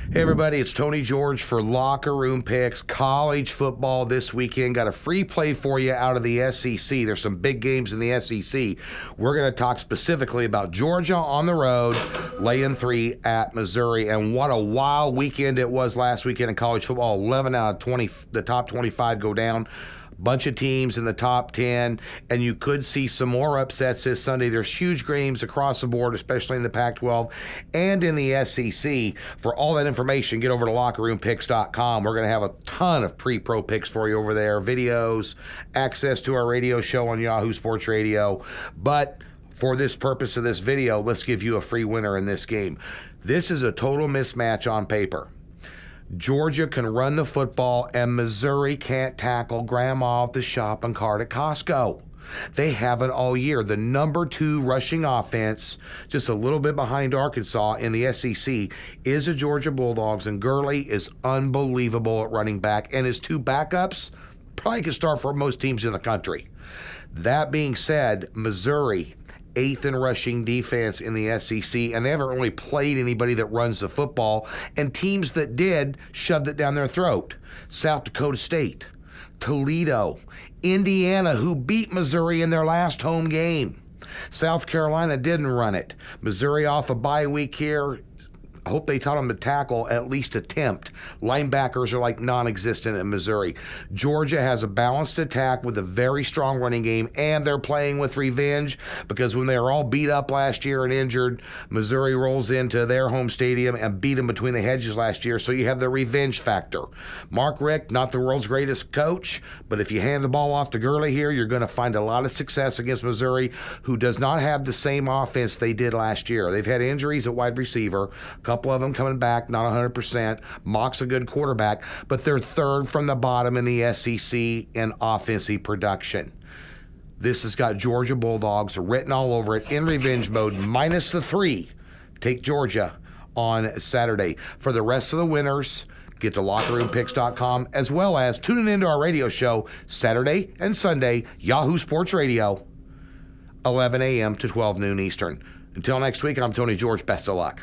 Hey everybody, it's Tony George for Locker Room Picks. College football this weekend. Got a free play for you out of the SEC. There's some big games in the SEC. We're going to talk specifically about Georgia on the road, laying 3 at Missouri. And what a wild weekend it was last weekend in college football. 11 out of 20, the top 25 go down. Bunch of teams in the top 10, and you could see some more upsets this Sunday. There's huge games across the board, especially in the Pac-12 and in the SEC. For all that information, get over to lockerroompicks.com. We're going to have a ton of pre-pro picks for you over there, videos, access to our radio show on Yahoo Sports Radio. But for this purpose of this video, let's give you a free winner in this game. This is a total mismatch on paper. Georgia can run the football, and Missouri can't tackle grandma off the shopping cart at Costco. They haven't all year. The number 2 rushing offense, just a little bit behind Arkansas in the SEC, is the Georgia Bulldogs, and Gurley is unbelievable at running back, and his 2 backups probably could start for most teams in the country. That being said, Missouri, 8th in rushing defense in the SEC, and they haven't really played anybody that runs the football, and teams that did shoved it down their throat. South Dakota State, Toledo, Indiana, who beat Missouri in their last home game. South Carolina didn't run it. Missouri off a bye week here. I hope they taught them to tackle, at least attempt. Linebackers are like non-existent in Missouri. Georgia has a balanced attack with a very strong running game, and they're playing with revenge because when they were all beat up last year and injured, Missouri rolls into their home stadium and beat them between the hedges last year, so you have the revenge factor. Mark Richt, not the world's greatest coach, but if you hand the ball off to Gurley here, you're going to find a lot of success against Missouri, who does not have the same offense they did last year. They've had injuries at wide receiver, couple of them coming back, not 100%. Mock's a good quarterback, but they're 3rd from the bottom in the SEC in offensive production. This has got Georgia Bulldogs written all over it in revenge mode, minus the 3. Take Georgia on Saturday. For the rest of the winners, get to lockerroompicks.com, as well as tuning into our radio show Saturday and Sunday, Yahoo Sports Radio, 11 a.m. to 12 noon Eastern. Until next week, I'm Tony George. Best of luck.